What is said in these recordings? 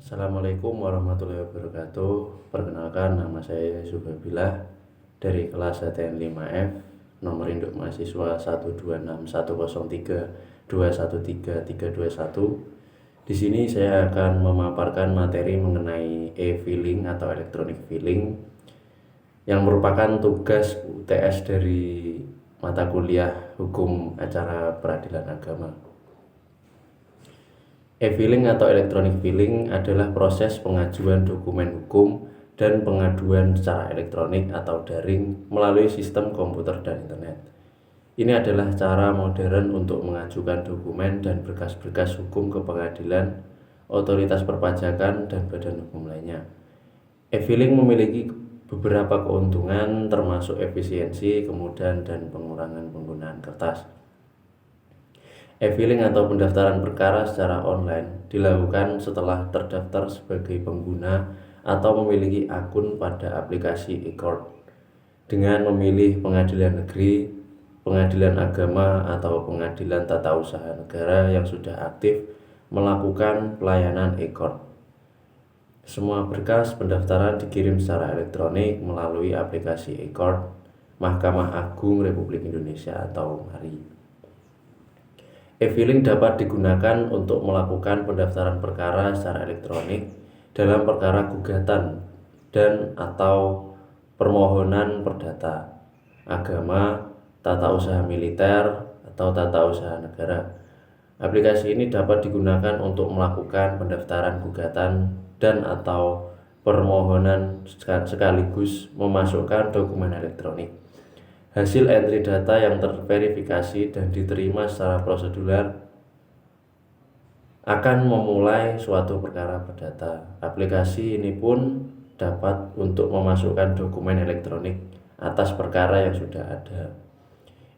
Assalamualaikum warahmatullahi wabarakatuh. Perkenalkan, nama saya Zubabillah dari kelas ATN 5F, nomor induk mahasiswa 1261032133221. Di sini saya akan memaparkan materi mengenai e-filing atau electronic filing yang merupakan tugas UTS dari mata kuliah Hukum Acara Peradilan Agama. E-filing atau electronic filing adalah proses pengajuan dokumen hukum dan pengaduan secara elektronik atau daring melalui sistem komputer dan internet. Ini adalah cara modern untuk mengajukan dokumen dan berkas-berkas hukum ke pengadilan, otoritas perpajakan, dan badan hukum lainnya. E-filing memiliki beberapa keuntungan termasuk efisiensi, kemudahan, dan pengurangan penggunaan kertas. E-filing atau pendaftaran perkara secara online dilakukan setelah terdaftar sebagai pengguna atau memiliki akun pada aplikasi e-court dengan memilih pengadilan negeri, pengadilan agama, atau pengadilan tata usaha negara yang sudah aktif melakukan pelayanan e-court. Semua berkas pendaftaran dikirim secara elektronik melalui aplikasi e-court Mahkamah Agung Republik Indonesia atau MARI. E-filing dapat digunakan untuk melakukan pendaftaran perkara secara elektronik dalam perkara gugatan dan atau permohonan perdata, agama, tata usaha militer, atau tata usaha negara. Aplikasi ini dapat digunakan untuk melakukan pendaftaran gugatan dan atau permohonan sekaligus memasukkan dokumen elektronik. Hasil entry data yang terverifikasi dan diterima secara prosedural akan memulai suatu perkara perdata. Aplikasi ini pun dapat untuk memasukkan dokumen elektronik atas perkara yang sudah ada.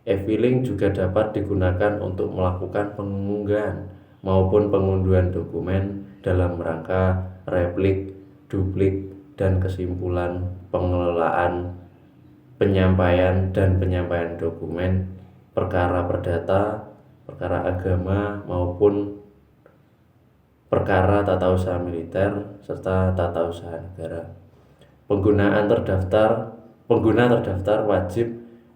E-filing juga dapat digunakan untuk melakukan pengunggahan maupun pengunduhan dokumen dalam rangka replik, duplik, dan kesimpulan pengelolaan penyampaian dokumen perkara perdata, perkara agama, maupun perkara tata usaha militer serta tata usaha negara. Pengguna terdaftar wajib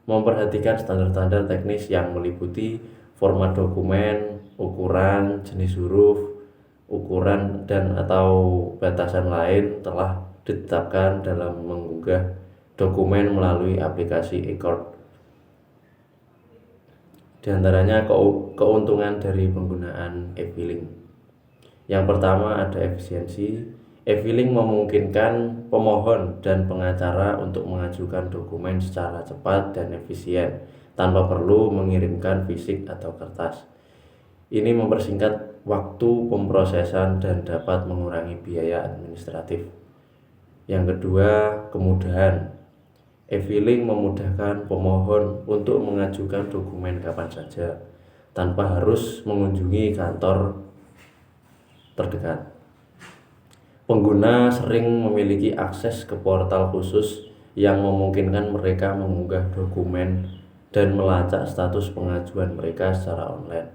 memperhatikan standar-standar teknis yang meliputi format dokumen, ukuran, jenis huruf, ukuran dan atau batasan lain telah ditetapkan dalam mengunggah dokumen melalui aplikasi e-court. Di antaranya keuntungan dari penggunaan e-filing. Yang pertama ada efisiensi. E-filing memungkinkan pemohon dan pengacara untuk mengajukan dokumen secara cepat dan efisien tanpa perlu mengirimkan fisik atau kertas. Ini mempersingkat waktu pemrosesan dan dapat mengurangi biaya administratif. Yang kedua, kemudahan. E-filing memudahkan pemohon untuk mengajukan dokumen kapan saja tanpa harus mengunjungi kantor terdekat. Pengguna sering memiliki akses ke portal khusus yang memungkinkan mereka mengunggah dokumen dan melacak status pengajuan mereka secara online.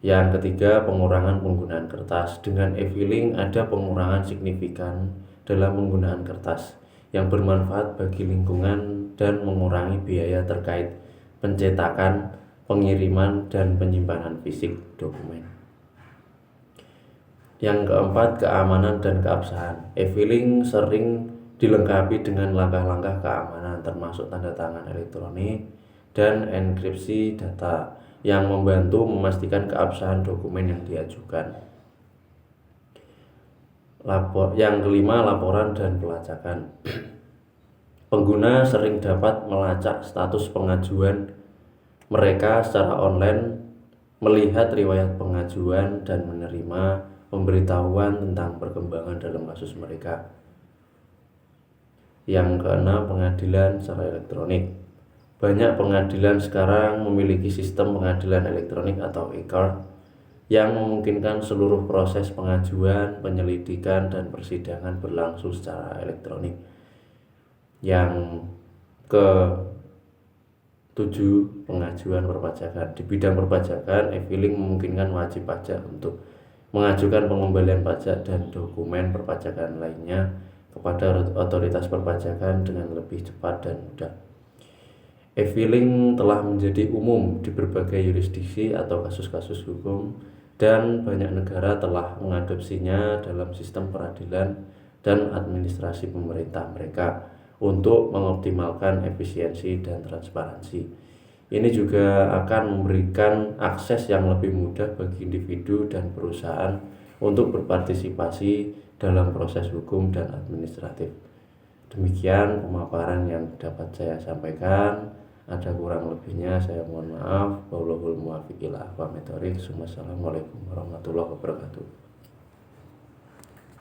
Yang ketiga, pengurangan penggunaan kertas. Dengan e-filing ada pengurangan signifikan dalam penggunaan kertas yang bermanfaat bagi lingkungan dan mengurangi biaya terkait pencetakan, pengiriman, dan penyimpanan fisik dokumen. Yang keempat, keamanan dan keabsahan. E-filing sering dilengkapi dengan langkah-langkah keamanan termasuk tanda tangan elektronik dan enkripsi data yang membantu memastikan keabsahan dokumen yang diajukan. Yang kelima, laporan dan pelacakan. Pengguna sering dapat melacak status pengajuan mereka secara online, melihat riwayat pengajuan, dan menerima pemberitahuan tentang perkembangan dalam kasus mereka. Yang keenam, pengadilan secara elektronik. Banyak pengadilan sekarang memiliki sistem pengadilan elektronik atau e-court yang memungkinkan seluruh proses pengajuan, penyelidikan, dan persidangan berlangsung secara elektronik. Yang ke-7, pengajuan perpajakan. Di bidang perpajakan, e-filing memungkinkan wajib pajak untuk mengajukan pengembalian pajak dan dokumen perpajakan lainnya kepada otoritas perpajakan dengan lebih cepat dan mudah. E-filing telah menjadi umum di berbagai yurisdiksi atau kasus-kasus hukum, dan banyak negara telah mengadopsinya dalam sistem peradilan dan administrasi pemerintah mereka untuk mengoptimalkan efisiensi dan transparansi. Ini juga akan memberikan akses yang lebih mudah bagi individu dan perusahaan untuk berpartisipasi dalam proses hukum dan administratif. Demikian pemaparan yang dapat saya sampaikan. Ada kurang lebihnya saya mohon maaf. Wallahul muwaffiq ila aqwamit thoriq. Wassalamualaikum warahmatullahi wabarakatuh.